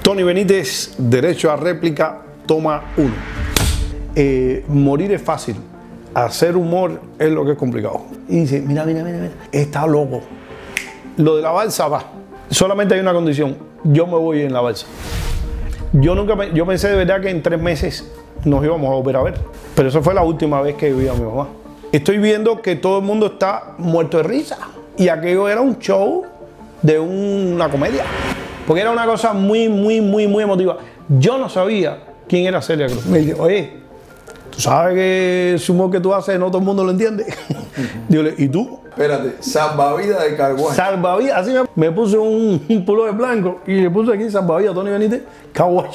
Tony Benítez, derecho a réplica, toma 1. Morir es fácil, hacer humor es lo que es complicado. Y dice, mira, está loco. Lo de la balsa va. Solamente hay una condición, yo me voy en la balsa. Yo pensé de verdad que en 3 meses nos íbamos a volver a ver, pero esa fue la última vez que vi a mi mamá. Estoy viendo que todo el mundo está muerto de risa y aquello era un show de una comedia, porque era una cosa muy emotiva. Yo no sabía quién era Celia Cruz. Me dice, oye, ¿tú sabes que ese humor que tú haces no todo el mundo lo entiende? Digo, ¿y tú? Espérate, salvavidas de Caguay. Salvavidas, así me puse un pulo de blanco y le puse aquí salvavidas Tony Benítez, Caguay.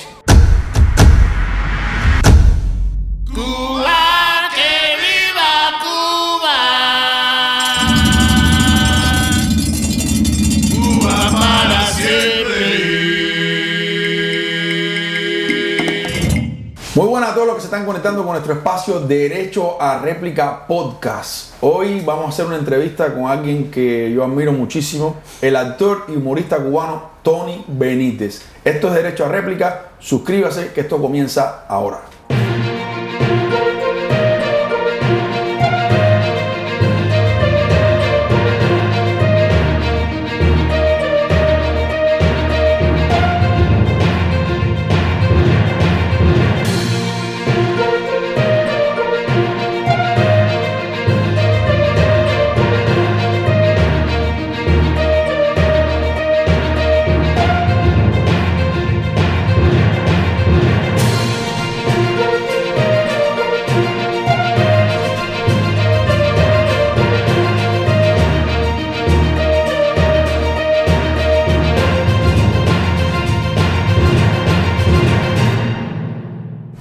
Muy buenas a todos los que se están conectando con nuestro espacio Derecho a Réplica Podcast. Hoy vamos a hacer una entrevista con alguien que yo admiro muchísimo, el actor y humorista cubano Tony Benítez. Esto es Derecho a Réplica, suscríbase que esto comienza ahora.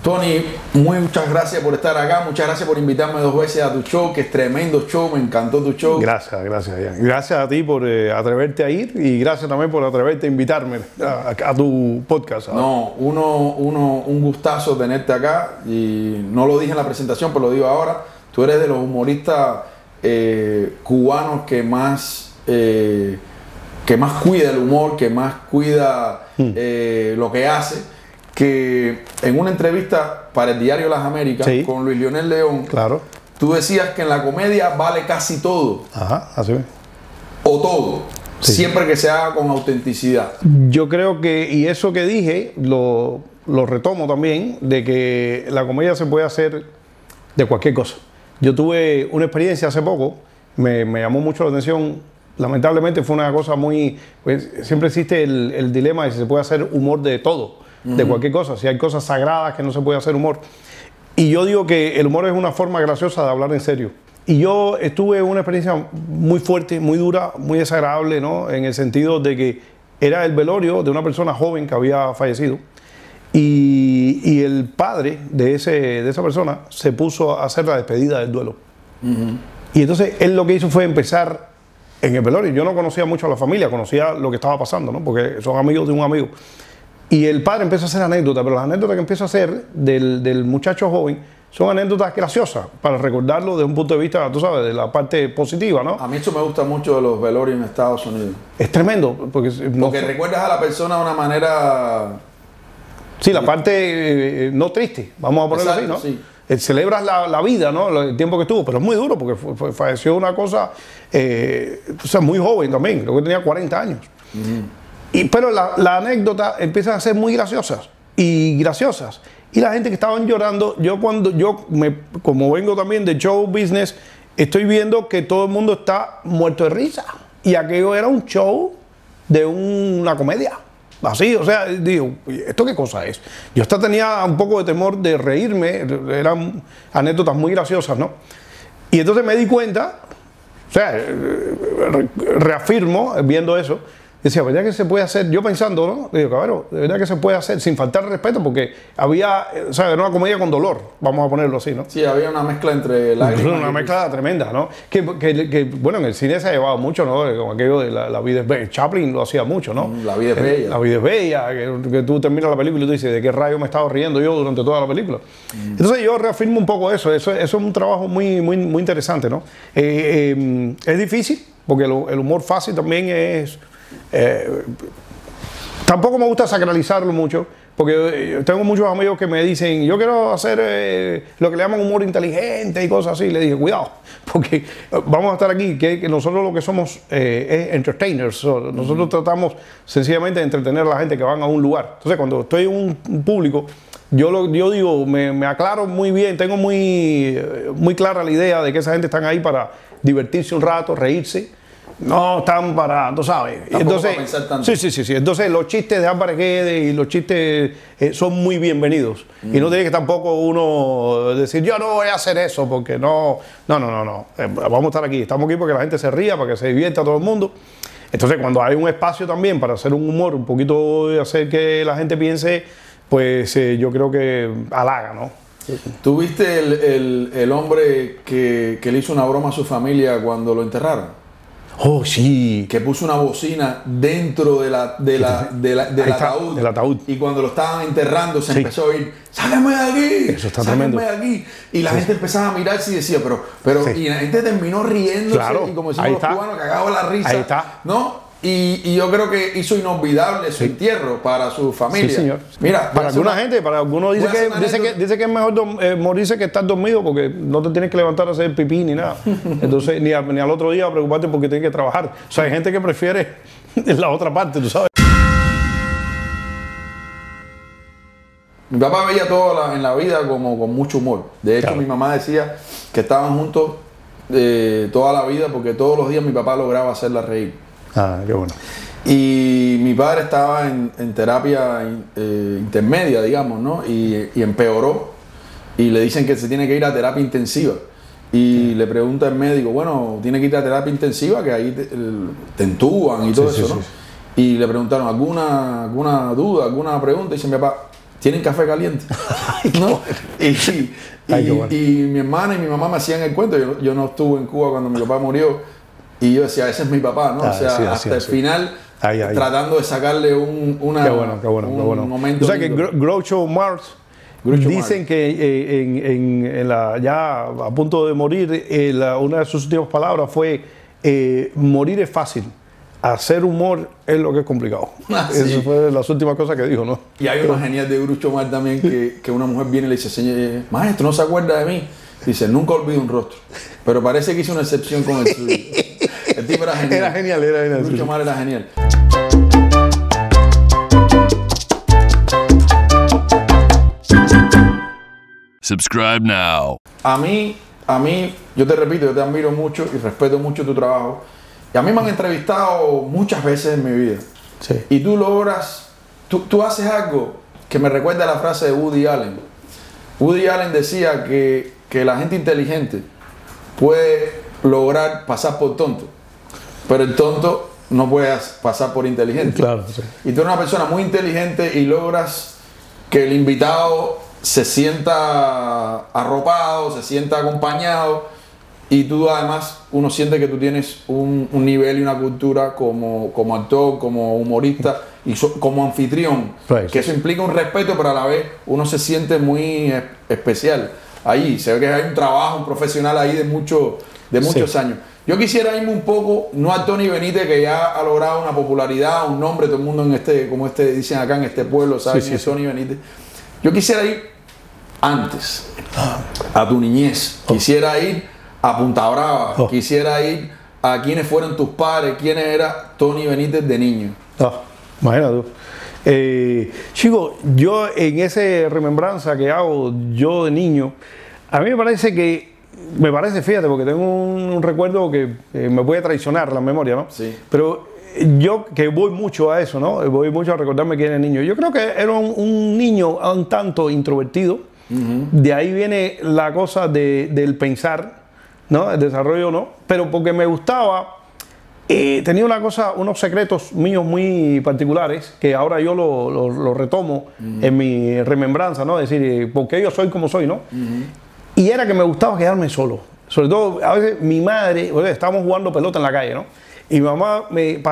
Tony, muchas gracias por estar acá, muchas gracias por invitarme 2 veces a tu show, que es tremendo show, me encantó tu show. Gracias, Ian. Gracias a ti por atreverte a ir y gracias también por atreverte a invitarme a tu podcast. No, un gustazo tenerte acá y no lo dije en la presentación, pero lo digo ahora. Tú eres de los humoristas cubanos que más cuida el humor, que más cuida lo que hace. Que en una entrevista para el diario Las Américas, sí, con Luis Lionel León, claro, tú decías que en la comedia vale casi todo. Ajá, así es. O todo, sí, siempre que se haga con autenticidad. Yo creo que, y eso que dije, lo retomo también, de que la comedia se puede hacer de cualquier cosa. Yo tuve una experiencia hace poco, me llamó mucho la atención. Lamentablemente fue una cosa muy... Pues, siempre existe el dilema de si se puede hacer humor de todo, de cualquier cosa. Si hay cosas sagradas que no se puede hacer humor. Y yo digo que el humor es una forma graciosa de hablar en serio. Y yo tuve una experiencia muy fuerte, muy dura, muy desagradable, ¿no? En el sentido de que era el velorio de una persona joven que había fallecido. Y el padre de esa persona se puso a hacer la despedida del duelo. Y entonces él lo que hizo fue empezar en el velorio. Yo no conocía mucho a la familia, conocía lo que estaba pasando, ¿no? Porque son amigos de un amigo. Y el padre empieza a hacer anécdotas, pero las anécdotas que empieza a hacer del muchacho joven son anécdotas graciosas, para recordarlo desde un punto de vista, tú sabes, de la parte positiva, ¿no? A mí eso me gusta mucho de los velorios en Estados Unidos. Es tremendo, porque recuerdas a la persona de una manera... Sí, la parte no triste, vamos a ponerlo así, ¿no? Sí. Celebras la vida, ¿no? El tiempo que estuvo, pero es muy duro porque falleció una cosa, o sea, muy joven también, creo que tenía 40 años. Pero la anécdota empieza a ser muy graciosas y graciosas. Y la gente que estaban llorando, como vengo también de show business, estoy viendo que todo el mundo está muerto de risa. Y aquello era un show de una comedia. Así, o sea, digo, ¿esto qué cosa es? Yo hasta tenía un poco de temor de reírme, eran anécdotas muy graciosas, ¿no? Y entonces me di cuenta, o sea, reafirmo viendo eso. Decía, ¿verdad que se puede hacer? Yo pensando, ¿no? Digo, cabrón, ¿de verdad que se puede hacer sin faltar respeto? Porque había, o sea, era una comedia con dolor, vamos a ponerlo así, ¿no? Sí, había una mezcla entre lágrimas. Una mezcla tremenda, ¿no? Que, bueno, en el cine se ha llevado mucho, ¿no? Como aquello de la vida es bella. Chaplin lo hacía mucho, ¿no? La vida es bella. La vida es bella, que tú terminas la película y tú dices, ¿de qué rayo me he estado riendo yo durante toda la película? Entonces yo reafirmo un poco eso es un trabajo muy interesante, ¿no? Es difícil, porque el humor fácil también es... Tampoco me gusta sacralizarlo mucho, porque tengo muchos amigos que me dicen, yo quiero hacer lo que le llaman humor inteligente y cosas así. Y le dije, cuidado, porque vamos a estar aquí, que nosotros lo que somos es entertainers. Nosotros tratamos sencillamente de entretener a la gente que van a un lugar. Entonces, cuando estoy en un público, yo digo, me aclaro muy bien, tengo muy clara la idea de que esa gente están ahí para divertirse un rato, reírse. No están para, tú sabes. Entonces, para pensar tanto. Sí. Entonces los chistes de Álvarez Guedes y los chistes son muy bienvenidos. Y no tiene que tampoco uno decir, yo no voy a hacer eso, porque no. Vamos a estar aquí. Estamos aquí porque la gente se ría, para que se divierta todo el mundo. Entonces, cuando hay un espacio también para hacer un humor, un poquito de hacer que la gente piense, pues yo creo que halaga, ¿no? ¿Tú viste el hombre que le hizo una broma a su familia cuando lo enterraron? Oh, sí. Que puso una bocina dentro del ataúd. Del ataúd. Y cuando lo estaban enterrando se empezó a oír, ¡sáquenme de aquí! Eso está tremendo. ¡Sáquenme de aquí! Y la gente empezaba a mirarse y decía, pero y la gente terminó riéndose, claro, y como decimos los cubanos, cagados la risa. Ahí está. ¿No? Y yo creo que hizo inolvidable su entierro para su familia. Sí, señor. Mira, para alguna gente, para algunos dice que es mejor morirse que estar dormido, porque no te tienes que levantar a hacer pipí ni nada. Entonces, ni al otro día preocuparte porque tienes que trabajar. O sea, hay gente que prefiere la otra parte, tú sabes. Mi papá veía todo en la vida como con mucho humor. De hecho, claro, mi mamá decía que estaban juntos toda la vida, porque todos los días mi papá lograba hacerla reír. Ah, qué bueno. Y mi padre estaba en terapia intermedia, digamos, ¿no? Y empeoró. Y le dicen que se tiene que ir a terapia intensiva. Y le pregunta el médico, bueno, tiene que ir a terapia intensiva, que ahí te entuban y todo eso, ¿no? Y le preguntaron, ¿alguna duda, alguna pregunta? Y dice mi papá, ¿tienen café caliente? ¿No? Y mi hermana y mi mamá me hacían el cuento. Yo no estuve en Cuba cuando mi papá murió. Y yo decía, ese es mi papá, ¿no? O sea, hasta el final, tratando de sacarle un momento. O sea, que Groucho Marx dicen que ya a punto de morir, una de sus últimas palabras fue, morir es fácil, hacer humor es lo que es complicado. Esa fue las últimas cosas que dijo, ¿no? Y hay una genial de Groucho Marx también, que una mujer viene y le dice, señor, maestro, ¿no se acuerda de mí? Dice, nunca olvido un rostro, pero parece que hizo una excepción con el suyo. El tipo era genial. Era genial. Groucho Marx era genial. Subscribe now. A mí, yo te repito, yo te admiro mucho y respeto mucho tu trabajo. Y a mí me han entrevistado muchas veces en mi vida. Sí. Y tú logras, tú haces algo que me recuerda a la frase de Woody Allen. Woody Allen decía que la gente inteligente puede lograr pasar por tonto, pero el tonto no puede pasar por inteligente. Claro, sí. Y tú eres una persona muy inteligente y logras que el invitado se sienta arropado, se sienta acompañado, y tú además, uno siente que tú tienes un nivel y una cultura como actor, como humorista y como anfitrión, que eso implica un respeto, pero a la vez uno se siente muy especial. Ahí se ve que hay un trabajo, un profesional ahí de muchos años. Yo quisiera irme un poco, no a Tony Benítez, que ya ha logrado una popularidad, un nombre, todo el mundo dicen acá en este pueblo, ¿sabes quién es Tony Benítez? Yo quisiera ir antes, a tu niñez. Quisiera ir a Punta Brava, quisiera ir a quiénes fueron tus padres, quién era Tony Benítez de niño. Imagínate tú. Chico, yo en esa remembranza que hago yo de niño, a mí me parece, fíjate, porque tengo un recuerdo que me puede traicionar la memoria, ¿no? Sí. Pero yo que voy mucho a eso, ¿no? Voy mucho a recordarme quién era niño. Yo creo que era un niño un tanto introvertido. De ahí viene la cosa del pensar, ¿no? El desarrollo, ¿no? Pero porque me gustaba. Tenía unos secretos míos muy particulares que ahora yo lo retomo en mi remembranza, ¿no? Es decir, porque yo soy como soy, ¿no? Y era que me gustaba quedarme solo. Sobre todo, a veces mi madre, estábamos jugando pelota en la calle, ¿no? Y mi mamá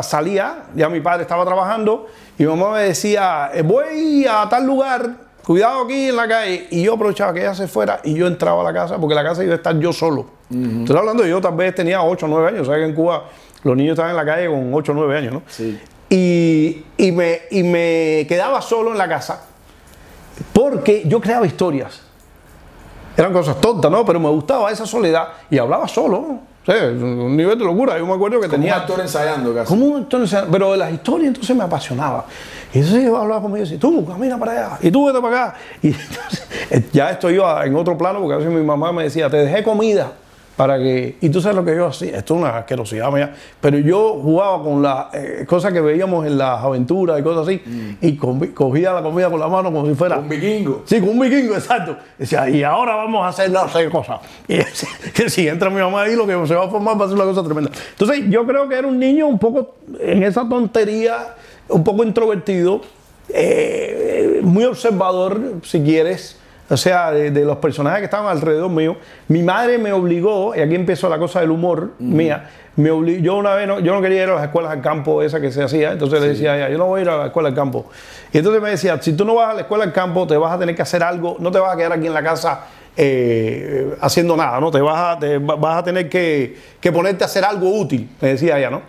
salía, ya mi padre estaba trabajando, y mi mamá me decía, voy a tal lugar, cuidado aquí en la calle. Y yo aprovechaba que ella se fuera y yo entraba a la casa, porque la casa iba a estar yo solo. Estoy hablando de yo tal vez tenía 8 o 9 años, ¿sabes? Que en Cuba los niños estaban en la calle con 8 o 9 años, ¿no? Sí. y me quedaba solo en la casa porque yo creaba historias. Eran cosas tontas, ¿no? Pero me gustaba esa soledad y hablaba solo, ¿no? O sea, un nivel de locura. Yo me acuerdo que tenía... Como un actor ensayando casi. Como un actor ensayando. Pero de las historias entonces me apasionaba. Y entonces yo hablaba conmigo y decía, tú camina para allá, y tú vete para acá. Y entonces, ya estoy yo en otro plano, porque a veces mi mamá me decía, te dejé comida para que... Y tú sabes lo que yo hacía. Esto es una asquerosidad mía. Pero yo jugaba con las cosas que veíamos en las aventuras y cosas así. Y cogía la comida con la mano como si fuera... Un vikingo. Sí, con un vikingo, exacto. Decía, y ahora vamos a hacer no sé qué cosa. Y si entra mi mamá ahí, lo que se va a formar va a ser una cosa tremenda. Entonces, yo creo que era un niño un poco en esa tontería, un poco introvertido, muy observador, si quieres. O sea, de los personajes que estaban alrededor mío. Mi madre me obligó, y aquí empezó la cosa del humor mía, me obligó, yo una vez, yo no quería ir a las escuelas al campo, esa que se hacía, entonces le decía a ella, yo no voy a ir a la escuela al campo. Y entonces me decía, si tú no vas a la escuela al campo, te vas a tener que hacer algo, no te vas a quedar aquí en la casa haciendo nada, ¿no? Te vas a tener que ponerte a hacer algo útil, me decía ella, ¿no?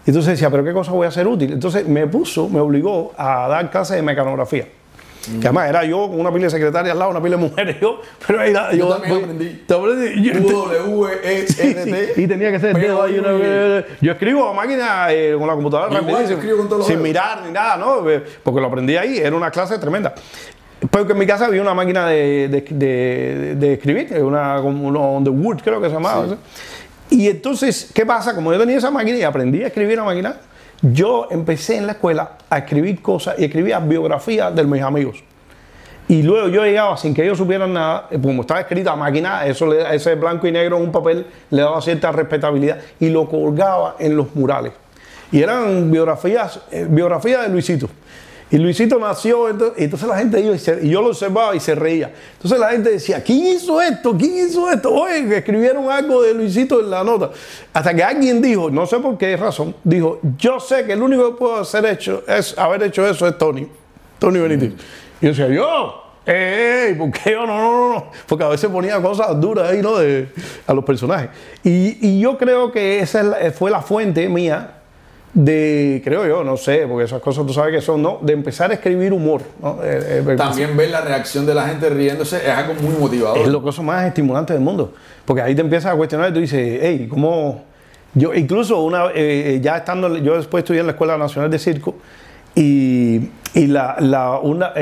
Y entonces decía, ¿pero qué cosa voy a hacer útil? Entonces me obligó a dar clases de mecanografía. Que además era yo con una pila de secretarias al lado, una pila de mujeres, pero era, yo también aprendí. W-E-N-T. Y tenía que ser dedo ahí. Yo escribo a máquina con la computadora rapidísimo, sin mirar ni nada, ¿no? Porque lo aprendí ahí, era una clase tremenda. Porque en mi casa había una máquina de escribir, una on the wood, creo que se llamaba. Sí. Y entonces, ¿qué pasa? Como yo tenía esa máquina y aprendí a escribir la máquina, yo empecé en la escuela a escribir cosas y escribía biografías de mis amigos. Y luego yo llegaba sin que ellos supieran nada, como estaba escrita a máquina, ese blanco y negro en un papel le daba cierta respetabilidad y lo colgaba en los murales. Y eran biografías de Luisito. Y Luisito nació, entonces la gente iba y yo lo observaba y se reía. Entonces la gente decía, ¿quién hizo esto? ¿Quién hizo esto? Oye, que escribieron algo de Luisito en la nota. Hasta que alguien dijo, no sé por qué razón, dijo, yo sé que el único que puedo haber hecho eso es Tony Benítez. Y yo decía, ¿por qué yo? No. Porque a veces ponía cosas duras ahí, ¿no? A los personajes. Y yo creo que esa fue la fuente mía creo yo, no sé, porque esas cosas tú sabes que son, ¿no? De empezar a escribir humor, ¿no? También ver la reacción de la gente riéndose es algo muy motivador. Es lo cosa más estimulante del mundo, porque ahí te empiezas a cuestionar y tú dices, hey, ¿cómo? Yo incluso ya estando, yo después estudié en la Escuela Nacional de Circo y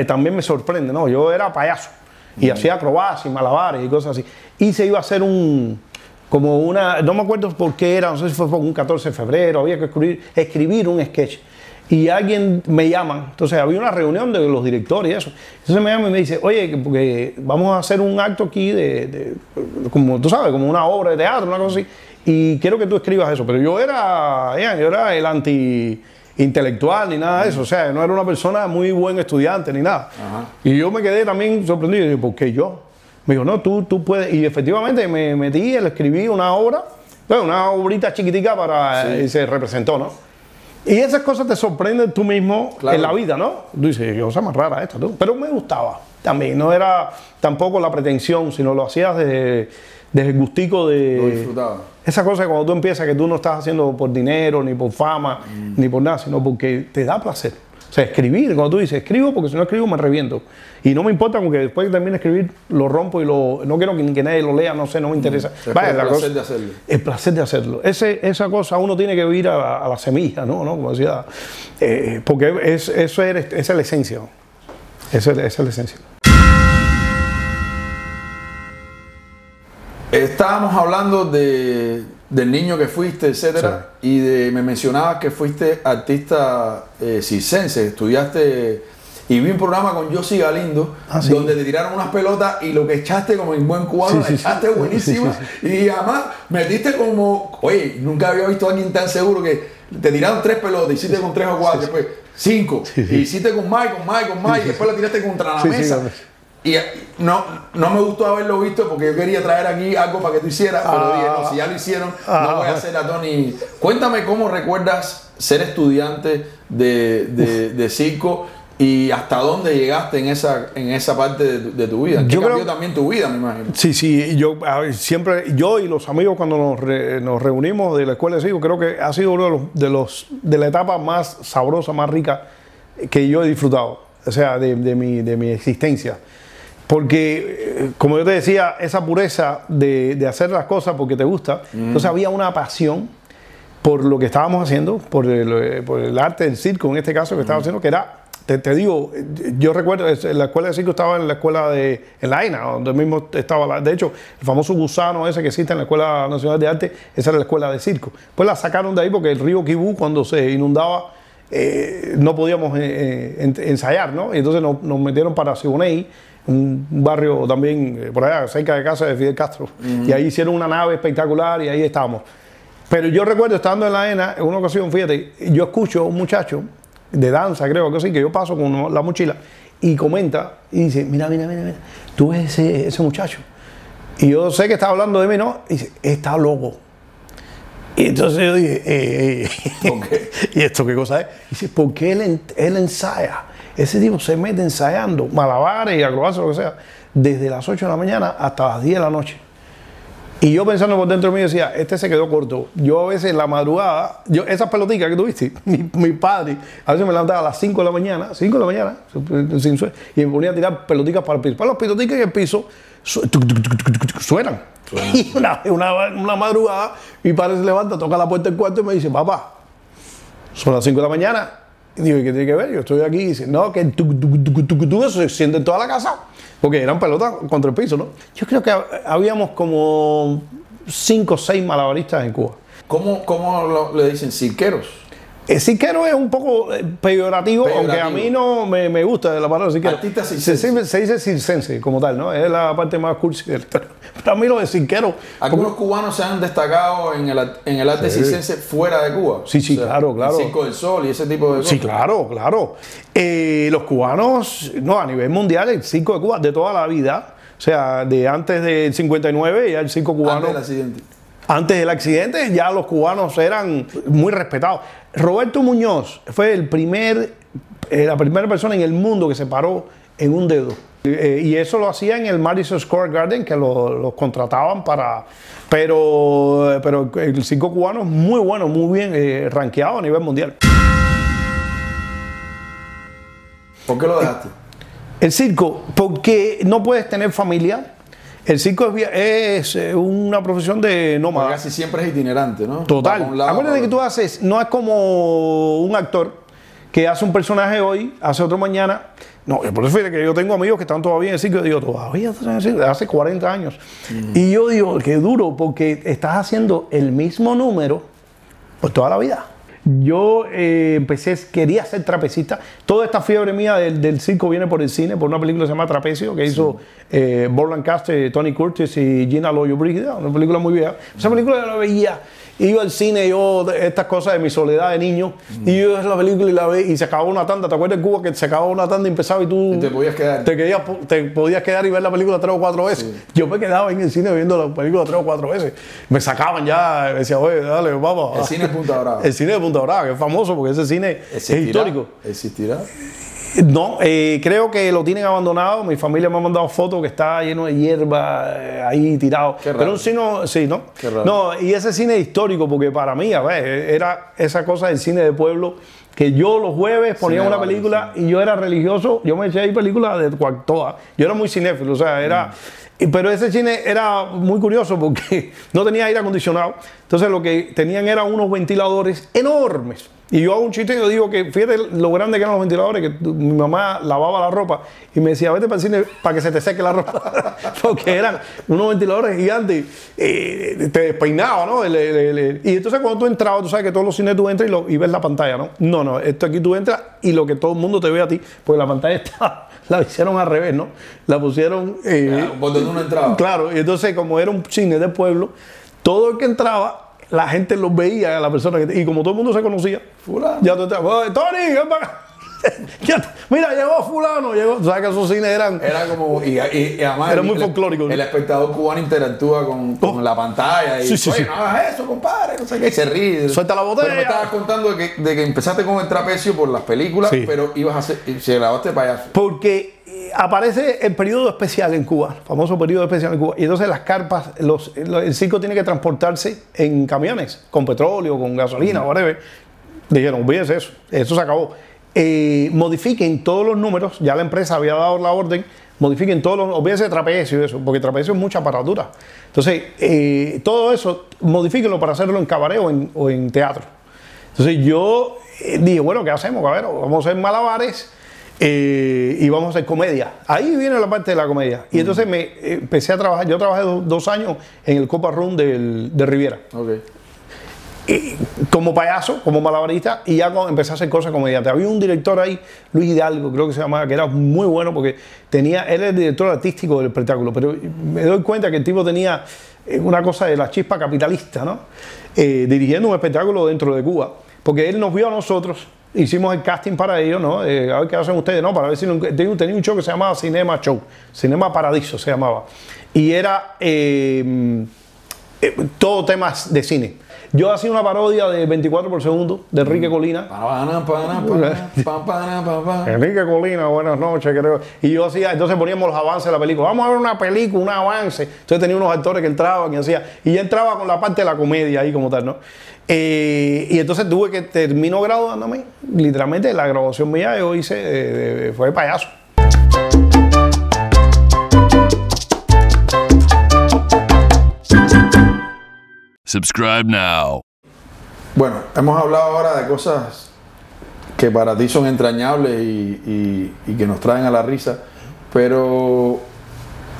también me sorprende, ¿no? Yo era payaso y hacía acrobacias y malabares y cosas así. Y se iba a hacer no me acuerdo por qué era, no sé si fue por un 14 de febrero, había que escribir un sketch. Y alguien me llama, entonces había una reunión de los directores y eso. Entonces me llama y me dice, oye, porque vamos a hacer un acto aquí como tú sabes, como una obra de teatro, una cosa así, y quiero que tú escribas eso. Pero yo era el anti-intelectual ni nada de eso, o sea, no era una persona muy buen estudiante ni nada. Ajá. Y yo me quedé también sorprendido, y dije, ¿por qué yo? Me dijo, no, tú puedes. Y efectivamente me metí, le escribí una obra, una obrita chiquitica y se representó, ¿no? Y esas cosas te sorprenden tú mismo en la vida, ¿no? Tú dices, qué cosa más rara esta, tú. Pero me gustaba también, no era tampoco la pretensión, sino lo hacías desde el gustico de... Lo disfrutaba. Esa cosa cuando tú empiezas que tú no estás haciendo por dinero, ni por fama, ni por nada, sino porque te da placer. O sea, escribir, cuando tú dices, escribo porque si no escribo me reviento. Y no me importa porque después que termine de escribir lo rompo y no quiero que nadie lo lea, no sé, no me interesa. Vaya, el placer de hacerlo. El placer de hacerlo. Esa cosa uno tiene que ir a la semilla, ¿no? Como decía, porque esa es la esencia. Esa es la esencia. Estábamos hablando del niño que fuiste, etcétera, sí. Y me mencionabas que fuiste artista circense, estudiaste y vi un programa con Yossi Galindo donde te tiraron unas pelotas y lo que echaste como en buen cubano, la echaste buenísima y además metiste como, oye, nunca había visto a alguien tan seguro que te tiraron 3 pelotas, hiciste con 3 o 4, después 5, y hiciste con Mike, y después la tiraste contra la mesa. Y no me gustó haberlo visto porque yo quería traer aquí algo para que tú hicieras, pero dije, no, si ya lo hicieron, no voy a hacer a Tony. Cuéntame cómo recuerdas ser estudiante de circo ¿Y hasta dónde llegaste en esa parte de tu vida? ¿Qué cambió también tu vida, me imagino? Sí, siempre, yo y los amigos cuando nos reunimos de la escuela de circo, creo que ha sido uno de la etapa más sabrosa, más rica que yo he disfrutado, o sea, de mi existencia. Porque, como yo te decía, esa pureza de hacer las cosas porque te gusta, entonces había una pasión por lo que estábamos haciendo, por el arte del circo, en este caso que estaba haciendo, que era, te digo, yo recuerdo, la escuela de circo estaba en la escuela en la ENA, donde mismo estaba, de hecho, el famoso gusano ese que existe en la Escuela Nacional de Arte, esa era la escuela de circo. Pues la sacaron de ahí porque el río Quibú, cuando se inundaba, no podíamos ensayar, ¿no? Y entonces nos metieron para Siboney, un barrio también por allá, cerca de casa de Fidel Castro. Y ahí hicieron una nave espectacular y ahí estábamos. Pero yo recuerdo estando en la ENA, en una ocasión, fíjate, yo escucho a un muchacho de danza, creo que sí, que yo paso con la mochila y comenta y dice, mira, tú ves ese muchacho. Y yo sé que está hablando de mí, ¿no? Y dice, está loco. Y entonces yo dije, Okay. ¿Y esto qué cosa es? Y dice, porque él ensaya. Ese tipo se mete ensayando malabares y acrobacias, lo que sea, desde las 8 de la mañana hasta las 10 de la noche. Y yo pensando por dentro de mí decía, este se quedó corto. Yo a veces en la madrugada, esas pelotitas que tuviste, mi padre, a veces me levantaba a las 5 de la mañana, sin sueño, y me ponía a tirar pelotitas para el piso. Para los pelotitas en el piso suenan. Y una madrugada, mi padre se levanta, toca la puerta del cuarto y me dice, papá, son las 5 de la mañana. Y digo, ¿y qué tiene que ver? Yo estoy aquí y dice, no, que eso se siente en toda la casa. Porque eran pelotas contra el piso, ¿no? Yo creo que habíamos como 5 o 6 malabaristas en Cuba. ¿Cómo le dicen? ¿Cirqueros? Cirquero es un poco peyorativo, aunque a mí no me gusta la palabra cirquero. Artista circense. Se dice circense como tal, ¿no? Es la parte más cursi del pero a mí lo de cirquero. ¿Algunos cubanos se han destacado en el arte circense fuera de Cuba? Sí, o sea, claro. El Circo del Sol y ese tipo de cosas. Sí, claro. Los cubanos, no, a nivel mundial, el circo de Cuba de toda la vida, o sea, de antes del 59, ya el circo cubano. Antes del accidente ya los cubanos eran muy respetados. Roberto Muñoz fue la primera persona en el mundo que se paró en un dedo. Y eso lo hacía en el Madison Square Garden, que los contrataban para... Pero el circo cubano es muy bueno, muy bien rankeado a nivel mundial. ¿Por qué lo dejaste? El circo, porque no puedes tener familia. El circo es una profesión de nómada. Casi siempre es itinerante, ¿no? Total. Acuérdate que tú haces, no es como un actor que hace un personaje hoy, hace otro mañana. No, por eso fíjate que yo tengo amigos que están todavía en el circo. Y digo, todavía estás en el circo, hace 40 años. Y yo digo, qué duro, porque estás haciendo el mismo número por toda la vida. Yo quería ser trapecista. Toda esta fiebre mía del circo viene por el cine, por una película que se llama Trapecio, que hizo Burt Lancaster, Tony Curtis y Gina Lollobrigida, una película muy vieja. Esa película yo la veía, iba al cine, estas cosas de mi soledad de niño, y yo veía la película y la veía, y se acababa una tanda. ¿Te acuerdas en Cuba que se acababa una tanda y empezaba y tú... te podías quedar. Te podías quedar y ver la película 3 o 4 veces. Sí. Yo me quedaba en el cine viendo la película 3 o 4 veces. Me sacaban ya, me decía, oye, dale, vamos. El cine de Punta Brava. El cine de Punta Brava, que es famoso porque ese cine es histórico. ¿Existirá? No, creo que lo tienen abandonado. Mi familia me ha mandado fotos que está lleno de hierba ahí tirado. Qué raro. Pero un cine, sí, ¿no? Qué raro. No, y ese cine histórico, porque para mí, a ver, era esa cosa del cine de pueblo, que yo los jueves ponía una película y yo era religioso. Yo me eché ahí películas de todas. Yo era muy cinéfilo, o sea, era... Pero ese cine era muy curioso porque no tenía aire acondicionado. Entonces lo que tenían eran unos ventiladores enormes. Y yo hago un chiste y yo digo que fíjate lo grande que eran los ventiladores, que mi mamá lavaba la ropa y me decía, vete para el cine para que se te seque la ropa. Porque eran unos ventiladores gigantes, te despeinaba, ¿no? Y entonces cuando tú entrabas, tú sabes que todos los cines tú entras y ves la pantalla, ¿no? No, esto aquí tú entras y lo que todo el mundo te ve a ti, porque la pantalla está... La hicieron al revés, ¿no? La pusieron... por donde uno entraba. Claro, y entonces como era un cine de pueblo, todo el que entraba, la gente los veía, a la persona que... Y como todo el mundo se conocía, fulano, ya tú entrabas, Tony, ven para acá. Mira, llegó fulano, llegó. O sea que esos cines eran... Era como, y además Era muy folclórico. El espectador cubano interactúa con la pantalla y Sí. no hagas eso, compadre, no sé qué, y se ríe. Suelta la botella. Pero me estabas contando de que empezaste con el trapecio por las películas, Sí. pero ibas a hacer, se grabaste payaso. Porque aparece el periodo especial en Cuba, el famoso periodo especial en Cuba, y entonces las carpas, el circo tiene que transportarse en camiones, con petróleo, con gasolina, whatever. Dijeron, olvídese eso se acabó. Modifiquen todos los números, ya la empresa había dado la orden, modifiquen todos los, olvídese de trapecio y eso, porque trapecio es mucha aparatura. Entonces, todo eso, modifíquenlo para hacerlo en cabaret o en teatro. Entonces yo dije, bueno, ¿qué hacemos, cabrón? Vamos a hacer malabares y vamos a hacer comedia. Ahí viene la parte de la comedia. Y entonces me empecé a trabajar, yo trabajé 2 años en el Copa Room de Riviera. Okay. Como payaso, como malabarista, y ya empecé a hacer cosas comediantes. Había un director ahí, Luis Hidalgo, creo que se llamaba, que era muy bueno porque él era el director artístico del espectáculo, pero me doy cuenta que el tipo tenía una cosa de la chispa capitalista, ¿no? Dirigiendo un espectáculo dentro de Cuba, porque él nos vio a nosotros, hicimos el casting para ellos, ¿no? A ver qué hacen ustedes, ¿no? Para ver si tenía un show que se llamaba Cinema Show, Cinema Paradiso se llamaba, y era todo temas de cine. Yo hacía una parodia de 24 por segundo de Enrique Colina. Enrique Colina, buenas noches, creo. Y yo hacía, entonces poníamos los avances de la película. Vamos a ver una película, un avance. Entonces tenía unos actores que entraban y hacía. Y ya entraba con la parte de la comedia ahí como tal, ¿no? Y entonces tuve que termino graduándome. Literalmente la graduación mía yo hice, fue de payaso. Subscribe now. Bueno, hemos hablado ahora de cosas que para ti son entrañables y que nos traen a la risa, pero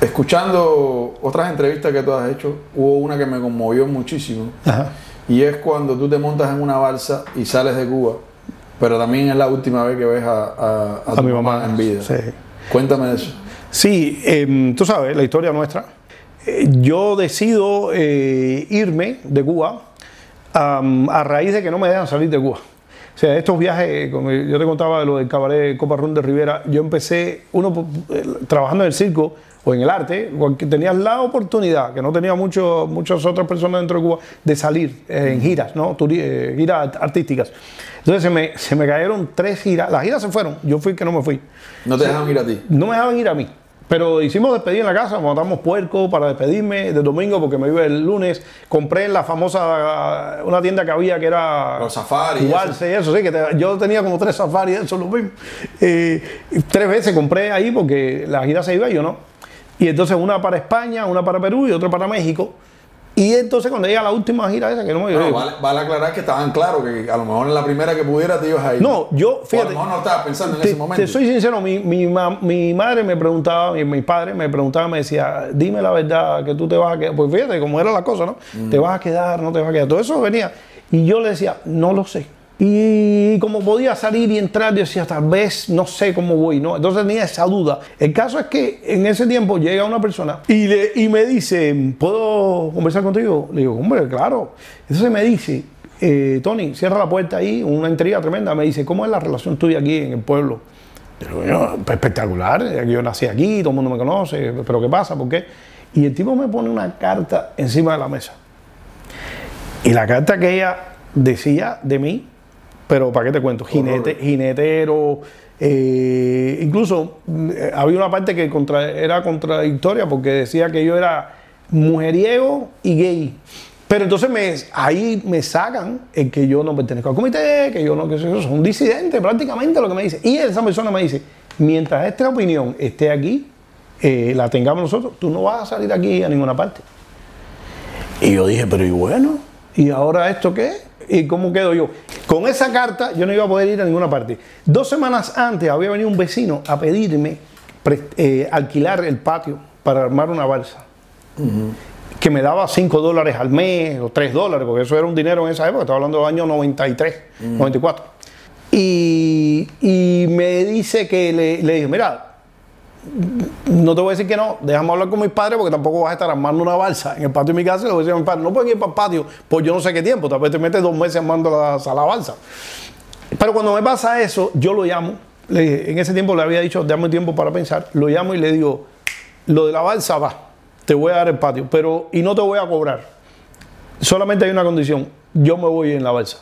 escuchando otras entrevistas que tú has hecho, hubo una que me conmovió muchísimo. Ajá. Y es cuando tú te montas en una balsa y sales de Cuba, pero también es la última vez que ves a tu mi mamá en vida. Sí. Cuéntame de eso. Sí, tú sabes, la historia nuestra. Yo decido irme de Cuba a raíz de que no me dejan salir de Cuba. O sea, estos viajes, como yo te contaba de lo del cabaret Copa Room de Riviera, yo empecé, trabajando en el circo o en el arte, porque tenías la oportunidad, que no tenía muchas otras personas dentro de Cuba, de salir en giras, ¿no? Giras artísticas. Entonces se me cayeron 3 giras. Las giras se fueron, yo fui el que no me fui. ¿No te dejaban ir a ti? No me dejaban ir a mí. Pero hicimos despedir en la casa, matamos puerco para despedirme de domingo porque me iba el lunes. Compré en la famosa, una tienda que había que era... Los safaris. Eso sí, yo tenía como 3 safaris, eso lo mismo. 3 veces compré ahí porque la gira se iba y yo no. Y entonces una para España, una para Perú y otra para México. Y entonces cuando llega la última gira esa, que no me Bueno, vale aclarar que estaban claros que a lo mejor en la primera que pudiera te ibas a ir. No, yo, fíjate. O a lo mejor no estabas pensando en ese momento. Te soy sincero, mi madre me preguntaba, mi padre me preguntaba, me decía, dime la verdad, que tú te vas a quedar. Pues fíjate cómo era la cosa, ¿no? Te vas a quedar, no te vas a quedar. Todo eso venía. Y yo le decía, no lo sé. Y como podía salir y entrar, yo decía, tal vez no sé cómo voy, ¿no? Entonces tenía esa duda. El caso es que en ese tiempo llega una persona y me dice, ¿puedo conversar contigo? Le digo, hombre, claro. Entonces me dice, Tony, cierra la puerta ahí, una intriga tremenda. Me dice, ¿cómo es la relación tuya aquí en el pueblo? Digo, bueno, espectacular, yo nací aquí, todo el mundo me conoce, pero ¿qué pasa? ¿Por qué? Y el tipo me pone una carta encima de la mesa. Y la carta que ella decía de mí, pero ¿para qué te cuento? Jinetero, incluso había una parte que era contradictoria porque decía que yo era mujeriego y gay. Pero entonces ahí me sacan el que yo no pertenezco al comité, que yo no, que soy un disidente prácticamente lo que me dice. Y esa persona me dice, mientras esta opinión esté aquí, la tengamos nosotros, tú no vas a salir aquí a ninguna parte. Y yo dije, pero y bueno, ¿y ahora esto qué? ¿Y cómo quedo yo? Con esa carta yo no iba a poder ir a ninguna parte. 2 semanas antes había venido un vecino a pedirme alquilar el patio para armar una balsa. Que me daba $5 al mes o $3, porque eso era un dinero en esa época, estaba hablando del año 93, 94. Y me dice que le dije, mira, no te voy a decir que no, déjame hablar con mis padres porque tampoco vas a estar armando una balsa en el patio de mi casa. Y le voy a decir a mis padres, no pueden ir para el patio por yo no sé qué tiempo, tal vez te metes 2 meses armando la balsa. Pero cuando me pasa eso, yo lo llamo le dije, en ese tiempo le había dicho, dame tiempo para pensar, lo llamo y le digo, lo de la balsa va, te voy a dar el patio, pero y no te voy a cobrar. Solamente hay una condición, yo me voy en la balsa.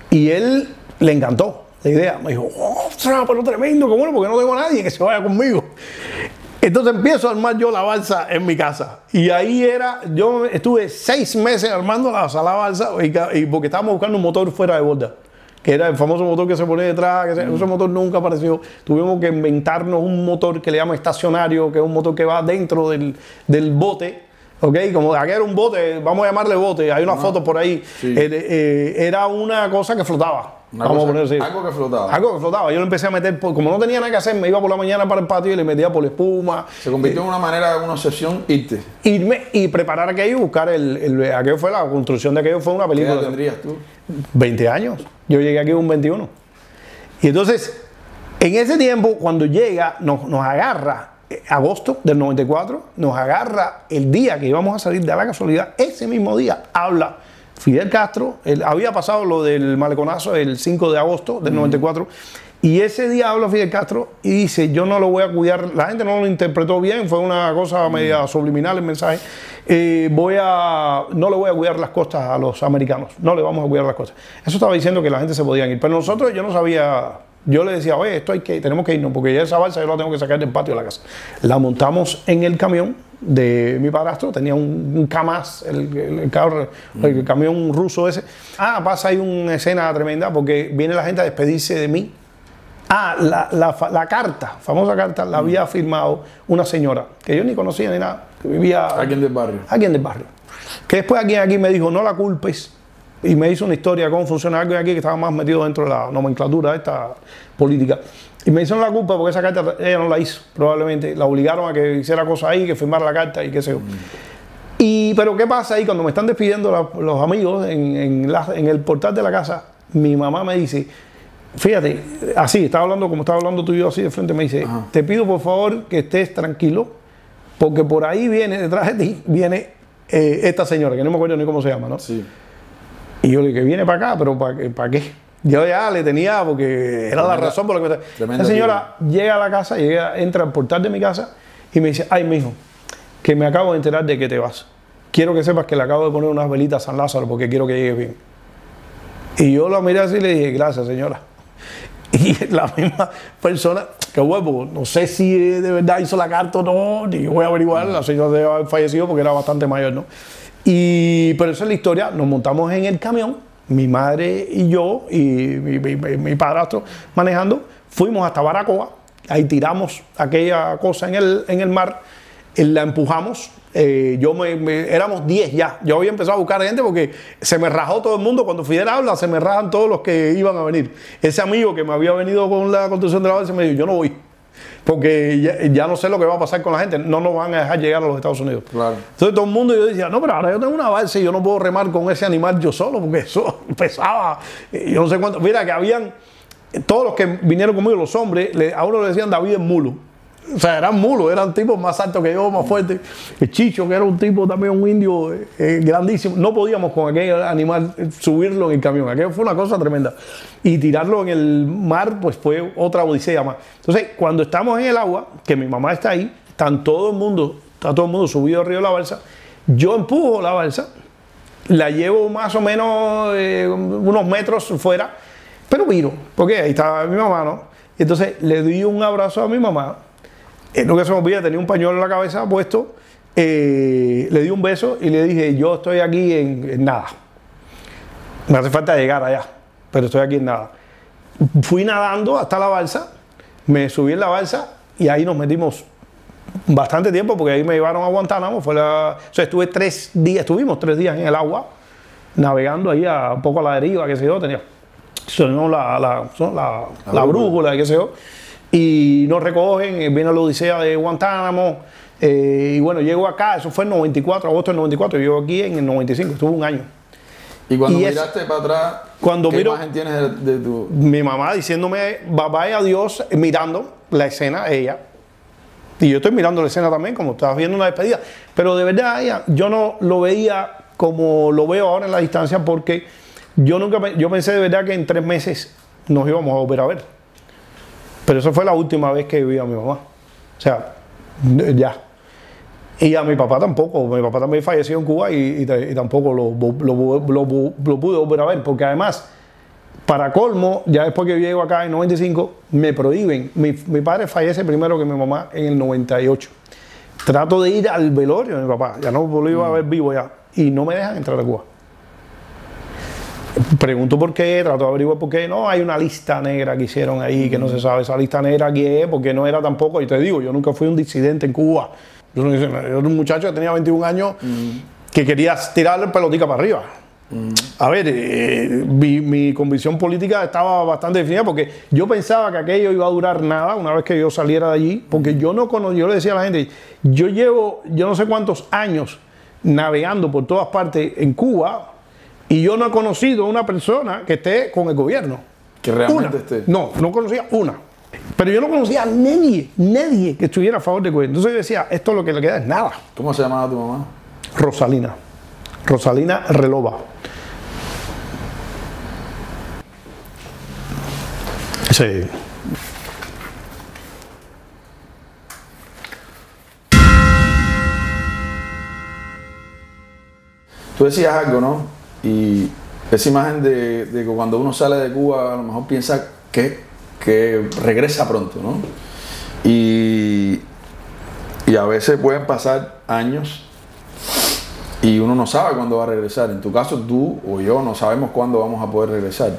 Y él le encantó la idea. Me dijo, ¡ostras, pero tremendo! ¿Cómo no? Porque no tengo a nadie que se vaya conmigo. Entonces empiezo a armar yo la balsa en mi casa. Y ahí yo estuve 6 meses armando la balsa y porque estábamos buscando un motor fuera de borda, que era el famoso motor que se pone detrás, ese motor nunca apareció. Tuvimos que inventarnos un motor que le llaman estacionario, que es un motor que va dentro del bote. Ok, como aquí era un bote, vamos a llamarle bote, hay una foto por ahí. Sí. Era una cosa que flotaba. Algo que flotaba. Algo que flotaba. Yo lo empecé a meter, como no tenía nada que hacer, me iba por la mañana para el patio y le metía por la espuma. Se convirtió en una manera, una obsesión, irme y preparar aquello y buscar aquello fue la construcción de aquello, fue una película. ¿Qué edad tendrías tú? 20 años. Yo llegué aquí con 21. Y entonces, en ese tiempo, cuando llega, nos agarra agosto del 94, nos agarra el día que íbamos a salir de la casualidad. Ese mismo día habla Fidel Castro, había pasado lo del maleconazo el 5 de agosto del 94, y ese día habla Fidel Castro y dice, yo no lo voy a cuidar, la gente no lo interpretó bien, fue una cosa media subliminal el mensaje, no le voy a cuidar las costas a los americanos, no le vamos a cuidar las costas. Eso estaba diciendo que la gente se podían ir, pero nosotros, yo no sabía. Yo le decía, oye, tenemos que irnos, porque ya esa balsa yo la tengo que sacar del patio de la casa. La montamos en el camión de mi padrastro, tenía un Kamaz, el camión ruso ese. Pasa ahí una escena tremenda, porque viene la gente a despedirse de mí. La carta, famosa carta, la había firmado una señora, que yo ni conocía ni nada, que vivía... Alguien del barrio. Alguien del barrio. Que después alguien aquí me dijo, no la culpes. Y me hizo una historia de cómo funciona algo aquí que estaba más metido dentro de la nomenclatura de esta política. Y me hicieron la culpa porque esa carta ella no la hizo, probablemente. La obligaron a que hiciera cosas ahí, que firmara la carta y qué sé yo. Pero ¿qué pasa ahí? Cuando me están despidiendo los amigos en el portal de la casa, mi mamá me dice, fíjate, así, estaba hablando como estaba hablando tú y yo así de frente, me dice, te pido por favor que estés tranquilo, porque por ahí viene, detrás de ti, viene esta señora, que no me acuerdo ni cómo se llama, ¿no? Sí. Y yo le dije, viene para acá, pero ¿para qué? Yo ya le tenía, porque era la razón por la que... La señora llega a la casa, entra al portal de mi casa y me dice, ay, mijo, que me acabo de enterar de que te vas. Quiero que sepas que le acabo de poner unas velitas a San Lázaro porque quiero que llegues bien. Y yo la miré así y le dije, gracias, señora. Y la misma persona, que huevo, no sé si de verdad hizo la carta o no, ni voy a averiguar, la señora debe haber fallecido porque era bastante mayor, ¿no? Pero esa es la historia, nos montamos en el camión, mi madre y yo y mi padrastro manejando, fuimos hasta Baracoa, ahí tiramos aquella cosa en el mar, la empujamos, éramos 10 ya, yo había empezado a buscar gente porque se me rajó todo el mundo, cuando Fidel habla se me rajan todos los que iban a venir. Ese amigo que me había venido con la construcción de la balsa me dijo, yo no voy. Porque ya no sé lo que va a pasar con la gente, no nos van a dejar llegar a los Estados Unidos. Claro. Entonces todo el mundo, yo decía, no, pero ahora yo tengo una balsa y yo no puedo remar con ese animal yo solo, porque eso pesaba, yo no sé cuánto. Mira que habían, todos los que vinieron conmigo, los hombres, a uno le decían David el mulo. O sea, eran mulos, eran tipos más altos que yo, más fuertes. El Chicho, que era un tipo también, un indio grandísimo. No podíamos con aquel animal subirlo en el camión. Aquello fue una cosa tremenda. Y tirarlo en el mar, pues fue otra odisea más. Entonces, cuando estamos en el agua, que mi mamá está ahí, está todo el mundo subido arriba de la balsa. Yo empujo la balsa, la llevo más o menos unos metros fuera, pero miro, porque ahí estaba mi mamá, ¿no? Entonces, le di un abrazo a mi mamá. No que se me olvide, tenía un pañuelo en la cabeza puesto, le di un beso y le dije, yo estoy aquí en nada. Me hace falta llegar allá, pero estoy aquí en nada. Fui nadando hasta la balsa, me subí en la balsa y ahí nos metimos bastante tiempo porque ahí me llevaron a Guantánamo. O sea, estuvimos 3 días en el agua, navegando ahí un poco a la deriva, qué sé yo, tenía la brújula, qué sé yo. Y nos recogen, viene la odisea de Guantánamo, y bueno, llego acá, eso fue en 94, agosto del 94, yo llego aquí en el 95, estuve un año. Y cuando miraste para atrás, ¿qué imagen tienes de tu...? Mi mamá diciéndome, vaya Dios, mirando la escena, ella, y yo estoy mirando la escena también, como estabas viendo una despedida, pero de verdad yo no lo veía como lo veo ahora en la distancia, porque yo pensé de verdad que en 3 meses nos íbamos a volver a ver. Pero eso fue la última vez que vi a mi mamá. O sea, ya. Y a mi papá tampoco. Mi papá también falleció en Cuba y tampoco lo pude volver a ver. Porque además, para colmo, ya después que llego acá en 95, me prohíben. Mi padre fallece primero que mi mamá en el 98. Trato de ir al velorio de mi papá. Ya no lo iba a ver vivo ya. Y no me dejan entrar a Cuba. Pregunto por qué, trato de averiguar por qué. No, hay una lista negra que hicieron ahí, que no se sabe esa lista negra qué es, porque no era tampoco, y te digo, yo nunca fui un disidente en Cuba. Yo era un muchacho que tenía 21 años que quería tirar la pelotica para arriba. A ver, mi convicción política estaba bastante definida porque yo pensaba que aquello iba a durar nada una vez que yo saliera de allí, porque yo le decía a la gente, yo llevo yo no sé cuántos años navegando por todas partes en Cuba, y yo no he conocido a una persona que esté con el gobierno. Que realmente esté. No conocía una. Pero yo no conocía a nadie que estuviera a favor del gobierno. Entonces yo decía, esto lo que le queda es nada. ¿Cómo se llamaba tu mamá? Rosalina Relova. Sí. Tú decías algo, ¿no? Y esa imagen de que cuando uno sale de Cuba a lo mejor piensa que regresa pronto, ¿no? Y a veces pueden pasar años y uno no sabe cuándo va a regresar. En tu caso, tú o yo no sabemos cuándo vamos a poder regresar.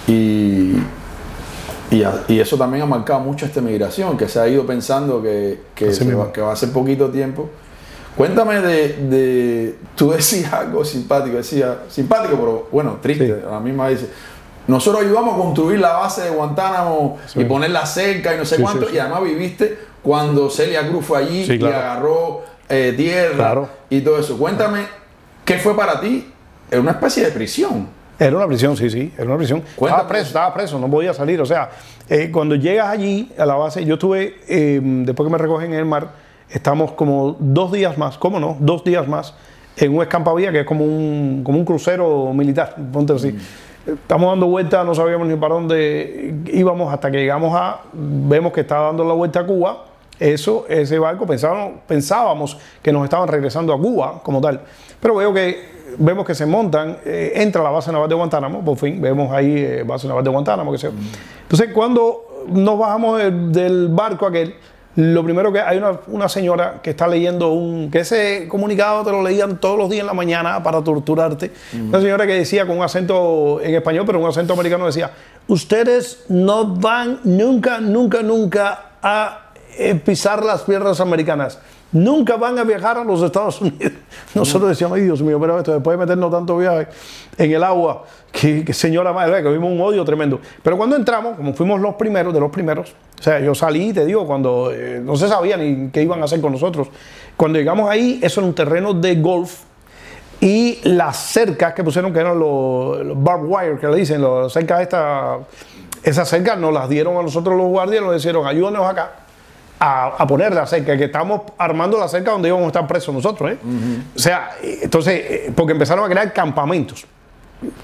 Y eso también ha marcado mucho esta migración, que se ha ido pensando que va a ser poquito tiempo. Cuéntame tú decías algo simpático, simpático, pero bueno, triste, sí. A la misma dice, nosotros ayudamos a construir la base de Guantánamo y poner la cerca y no sé cuánto, y además viviste cuando Celia Cruz fue allí y agarró tierra y todo eso. Cuéntame, ¿qué fue para ti? Era una especie de prisión. Era una prisión, sí, era una prisión. Estaba preso, no podía salir. O sea, cuando llegas allí a la base, yo estuve, después que me recogen en el mar, estamos como 2 días más, ¿cómo no? 2 días más en un escampavía que es como un crucero militar, ponte así. Estamos dando vueltas, no sabíamos ni para dónde íbamos hasta que vemos que estaba dando la vuelta a Cuba. Ese barco pensábamos que nos estaban regresando a Cuba como tal, pero vemos que se montan, entra la base naval de Guantánamo, por fin, vemos ahí base naval de Guantánamo, que sea. Entonces cuando nos bajamos del barco aquel, lo primero que hay una señora que está leyendo que ese comunicado te lo leían todos los días en la mañana para torturarte. Una señora que decía con un acento en español, pero un acento americano decía, ustedes no van nunca a pisar las tierras americanas. Nunca van a viajar a los Estados Unidos. Nosotros decíamos, ay Dios mío, pero esto después de meternos tanto viaje en el agua, que señora madre, que vimos un odio tremendo. Pero cuando entramos, como fuimos los primeros, o sea, yo salí, te digo, cuando no se sabía ni qué iban a hacer con nosotros. Cuando llegamos ahí, eso era un terreno de golf y las cercas que pusieron, que eran los barbed wire, que le dicen, las cercas esas cercas nos las dieron a nosotros los guardias, nos dijeron, ayúdanos acá a poner la cerca, que estamos armando la cerca donde íbamos a estar presos nosotros, ¿eh? O sea, entonces, porque empezaron a crear campamentos.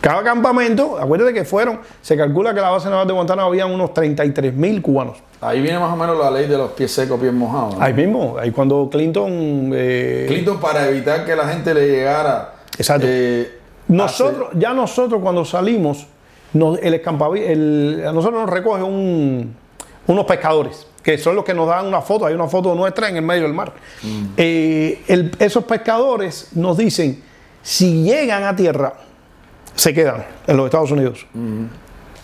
Cada campamento, acuérdate que se calcula que la base naval de Guantánamo había unos 33.000 cubanos. Ahí viene más o menos la ley de los pies secos, pies mojados, ¿no? Ahí mismo, ahí cuando Clinton... Clinton, para evitar que la gente le llegara... Exacto. Nosotros cuando salimos, a nosotros nos recogen unos pescadores, que son los que nos dan una foto. Hay una foto nuestra en el medio del mar. Esos pescadores nos dicen, si llegan a tierra, se quedan en los Estados Unidos.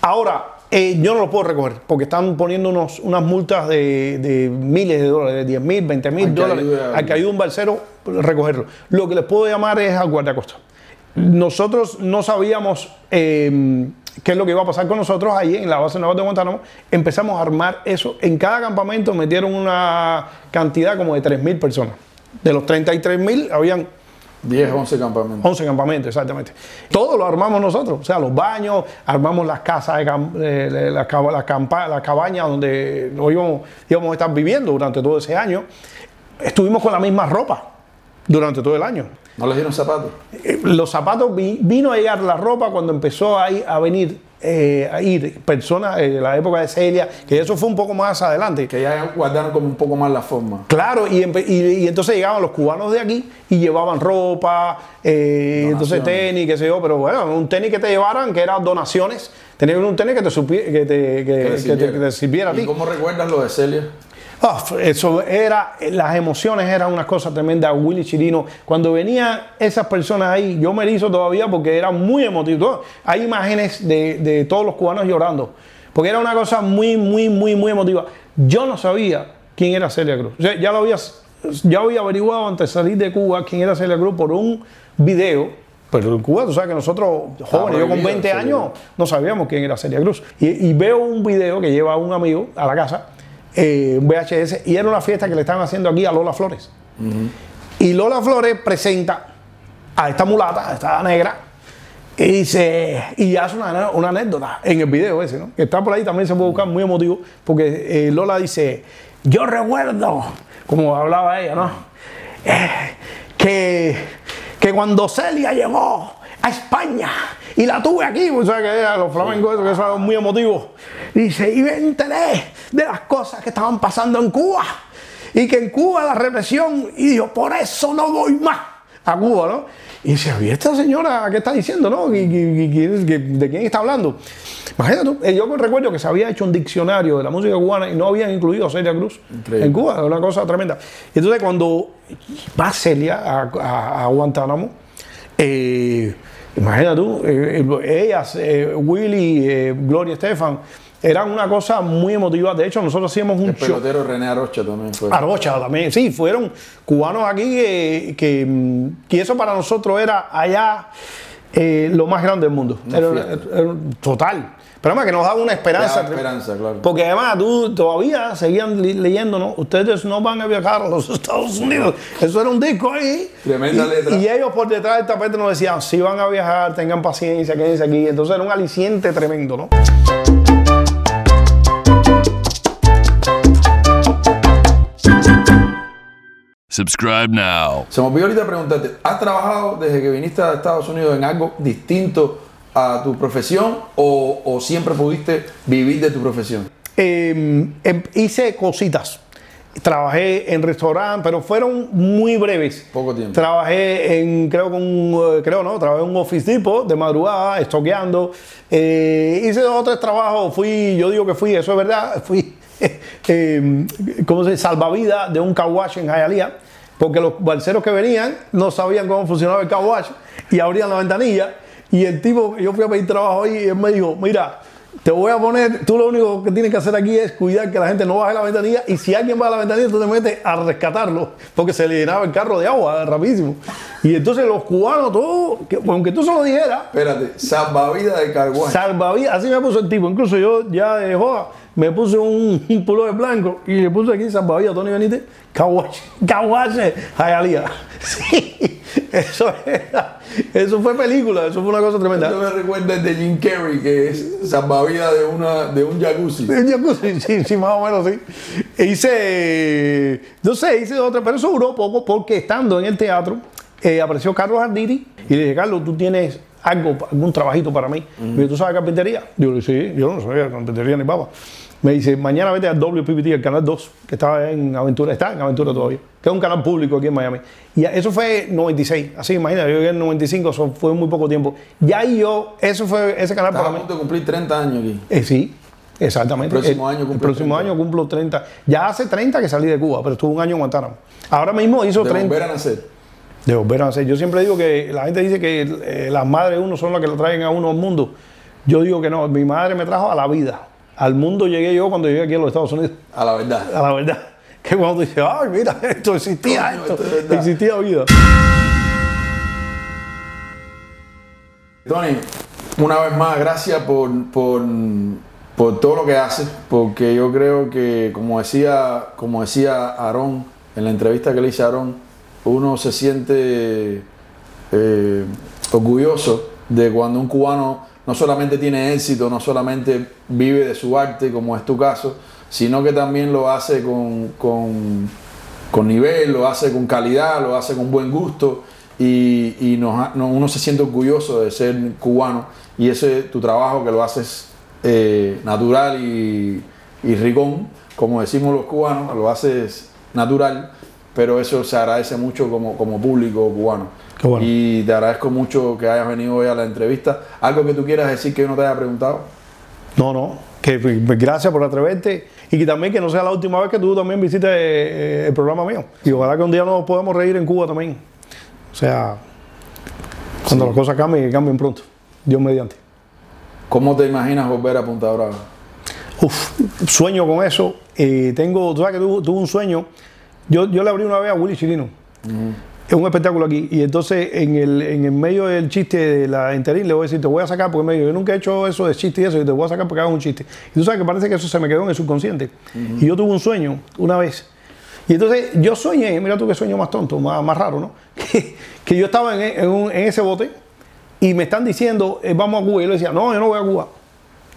Ahora, yo no los puedo recoger, porque están poniendo unas multas de miles de dólares, de 10.000, 20.000 dólares, al que ayude un balsero a recogerlo. Lo que les puedo llamar es al guardacosta. Nosotros no sabíamos qué es lo que iba a pasar con nosotros ahí en la base naval de Guantánamo. Empezamos a armar eso. En cada campamento metieron una cantidad como de 3.000 personas. De los 33.000 habían 10, 11 campamentos. 11 campamentos, exactamente. Todo lo armamos nosotros. O sea, los baños, armamos las casas, las cabañas donde nos íbamos a estar viviendo durante todo ese año. Estuvimos con la misma ropa durante todo el año. ¿No les dieron zapatos? Los zapatos, vino a llegar la ropa cuando empezó a venir ir personas, la época de Celia, que eso fue un poco más adelante. Que ya guardaron como un poco más la forma. Claro, y entonces llegaban los cubanos de aquí y llevaban ropa, entonces tenis, qué sé yo, pero bueno, un tenis que te llevaran, que eran donaciones, tenías un tenis que te sirviera a ti. ¿Y cómo recuerdas lo de Celia? Eso era, las emociones eran una cosa tremenda. Willy Chirino, cuando venían esas personas ahí, yo me erizo todavía porque era muy emotivo. Hay imágenes de todos los cubanos llorando, porque era una cosa muy emotiva. Yo no sabía quién era Celia Cruz. O sea, ya había averiguado antes de salir de Cuba quién era Celia Cruz por un video. Pero en Cuba, tú sabes que nosotros, jóvenes, yo con 20 años, no sabíamos quién era Celia Cruz. Y veo un video que lleva un amigo a la casa, un VHS, y era una fiesta que le estaban haciendo aquí a Lola Flores. Y Lola Flores presenta a esta mulata, a esta negra, y dice, y hace una anécdota en el video ese, ¿no? Que está por ahí, también se puede buscar, muy emotivo, porque Lola dice, yo recuerdo, como hablaba ella, ¿no? Que cuando Celia llegó a España y la tuve aquí, o sea, que los flamencos, que eso es muy emotivo. Dice, y me enteré de las cosas que estaban pasando en Cuba y que en Cuba la represión, y yo por eso no voy más a Cuba, ¿no? Y dice, ¿y esta señora qué está diciendo, no? ¿De quién está hablando? Imagínate tú, yo recuerdo que se había hecho un diccionario de la música cubana y no habían incluido a Celia Cruz. Increíble. En Cuba, una cosa tremenda. Entonces cuando va Celia a Guantánamo, imagínate tú, ellas, Willy, Gloria Estefan, eran una cosa muy emotiva. De hecho, nosotros hacíamos un show. El pelotero René Arocha también fue. Arocha también, sí, fueron cubanos aquí que eso para nosotros era allá lo más grande del mundo. Era total. Pero además que nos daba una esperanza. Claro. Porque además tú todavía seguían leyendo, ¿no? Ustedes no van a viajar a los Estados Unidos. Eso era un disco ahí. Tremenda letra. Y ellos por detrás del tapete nos decían, sí van a viajar, tengan paciencia, quédense aquí. Entonces era un aliciente tremendo, ¿no? Subscribe now. Se me olvidó ahorita preguntarte, ¿has trabajado desde que viniste a Estados Unidos en algo distinto a tu profesión o siempre pudiste vivir de tu profesión? Hice cositas. Trabajé en restaurante, pero fueron muy breves. Poco tiempo. Trabajé trabajé en un Office Depot de madrugada, estoqueando. Hice 2 o 3 trabajos. Eso es verdad, fui salvavidas de un car wash en Hialeah, porque los balseros que venían no sabían cómo funcionaba el car wash y abrían la ventanilla. Y el tipo, yo fui a pedir trabajo ahí y él me dijo, mira, te voy a poner, tú lo único que tienes que hacer aquí es cuidar que la gente no baje la ventanilla, y si alguien va a la ventanilla tú te metes a rescatarlo, porque se le llenaba el carro de agua rapidísimo. Y entonces los cubanos todos, aunque tú se lo dijeras, espérate, salvavidas de car wash. Salvavidas, así me puso el tipo. Incluso yo ya de joda me puse un pullover blanco y le puse aquí salvavidas Tony Benítez, Caguache, Hialeah. Sí, eso fue película, eso fue una cosa tremenda. Eso me recuerda el de Jim Carrey, que es salvavidas de un jacuzzi. De un jacuzzi, sí, más o menos, sí. Hice 2 o 3, pero eso duró poco porque estando en el teatro apareció Carlos Arditi y le dije, Carlos, ¿tú tienes algún trabajito para mí? Me dice, ¿tú sabes carpintería? Yo le dije, sí, yo no sabía carpintería ni papa. Me dice, mañana vete al WPPT, el canal 2, que está en Aventura todavía, que es un canal público aquí en Miami. Y eso fue 96, así imagínate, yo llegué en 95, eso fue muy poco tiempo. Ya ahí ese canal para mí. Estás a punto de cumplir 30 años aquí. Sí, exactamente. El próximo año cumplo 30. Ya hace 30 que salí de Cuba, pero estuve un año en Guantánamo. Ahora mismo hizo 30. De volver a nacer. De volver a nacer. Yo siempre digo que la gente dice que las madres de uno son las que lo traen a uno al mundo. Yo digo que no, mi madre me trajo a la vida. Al mundo llegué yo cuando llegué aquí a los Estados Unidos. A la verdad. A la verdad. Que cuando dices, ay, mira, esto existía, existía vida. Tony, una vez más, gracias por todo lo que haces, porque yo creo que, como decía Aarón, en la entrevista que le hice a Aarón, uno se siente orgulloso de cuando un cubano no solamente tiene éxito, no solamente vive de su arte, como es tu caso, sino que también lo hace con nivel, lo hace con calidad, lo hace con buen gusto. uno se siente orgulloso de ser cubano, y ese tu trabajo que lo haces natural y ricón, como decimos los cubanos, lo haces natural, pero eso se agradece mucho como público cubano. Qué bueno. Y te agradezco mucho que hayas venido hoy a la entrevista. ¿Algo que tú quieras decir que yo no te haya preguntado? No, que gracias por atreverte, y que también que no sea la última vez que tú también visites el programa mío. Y ojalá que un día nos podamos reír en Cuba también. O sea, cuando las cosas cambien, que cambien pronto. Dios mediante. ¿Cómo te imaginas volver a Punta Brava? Sueño con eso. Tú sabes que tuve un sueño. Yo le abrí una vez a Willy Chirino. Es un espectáculo aquí. Y entonces, en el medio del chiste de la interín, le voy a decir, te voy a sacar, porque me dijo, yo nunca he hecho eso de chiste y eso, y te voy a sacar porque hago un chiste. Y tú sabes que parece que eso se me quedó en el subconsciente. Y yo tuve un sueño una vez. Y entonces yo soñé, mira tú qué sueño más tonto, más raro, ¿no? Que yo estaba en ese bote y me están diciendo, vamos a Cuba. Y yo le decía, no, yo no voy a Cuba.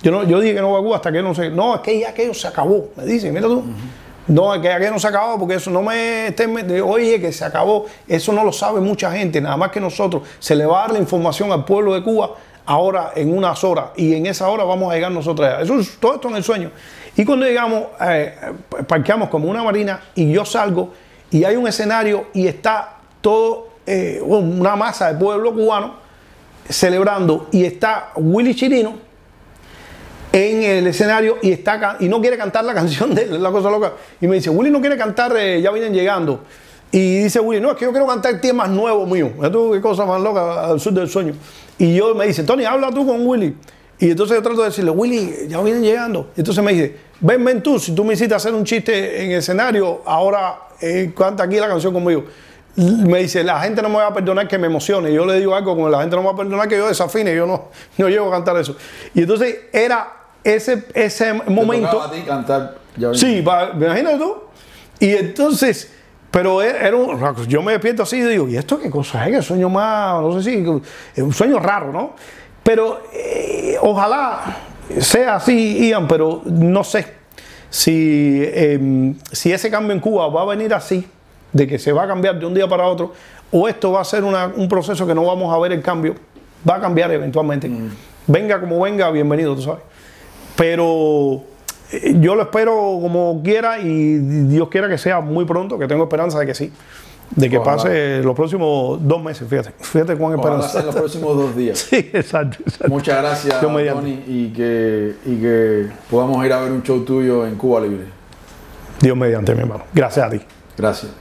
Yo dije que no voy a Cuba hasta que no sé. No, es que ya aquello se acabó. Me dicen, mira tú. No, es que aquello no se acabó, porque eso no me estén. Oye, que se acabó. Eso no lo sabe mucha gente, nada más que nosotros. Se le va a dar la información al pueblo de Cuba ahora en unas horas. Y en esa hora vamos a llegar nosotros allá. Eso es todo esto en el sueño. Y cuando llegamos, parqueamos como una marina y yo salgo y hay un escenario y está todo, una masa de pueblo cubano celebrando, y está Willy Chirino en el escenario y no quiere cantar la canción de La Cosa Loca. Y me dice, Willy no quiere cantar Ya Vienen Llegando. Y dice Willy, no, es que yo quiero cantar temas nuevos míos. Qué cosa más loca al sur del sueño. Y yo me dice, Tony, habla tú con Willy. Y entonces yo trato de decirle, Willy, ya vienen llegando. Y entonces me dice, ven tú, si tú me hiciste hacer un chiste en el escenario, ahora canta aquí la canción conmigo. Me dice, la gente no me va a perdonar que me emocione. Yo le digo algo como, la gente no me va a perdonar que yo desafine, yo no llego a cantar eso. Y entonces era ese momento. ¿Te tocaba a ti cantar? Sí, imagínate tú. Y entonces, pero yo me despierto así y digo, ¿y esto qué cosa es? ¿Qué sueño más? No sé si, es un sueño raro, ¿no? Pero ojalá sea así, Ian, pero no sé si ese cambio en Cuba va a venir así, de que se va a cambiar de un día para otro, o esto va a ser un proceso que no vamos a ver el cambio, va a cambiar eventualmente. Venga como venga, bienvenido, tú sabes. Pero yo lo espero como quiera, y Dios quiera que sea muy pronto, que tengo esperanza de que sí. De que pase los próximos 2 meses, fíjate cuán esperanza. En los próximos 2 días. Sí, exacto. Muchas gracias, Tony, y que podamos ir a ver un show tuyo en Cuba Libre. Dios mediante, mi hermano. Gracias a ti. Gracias.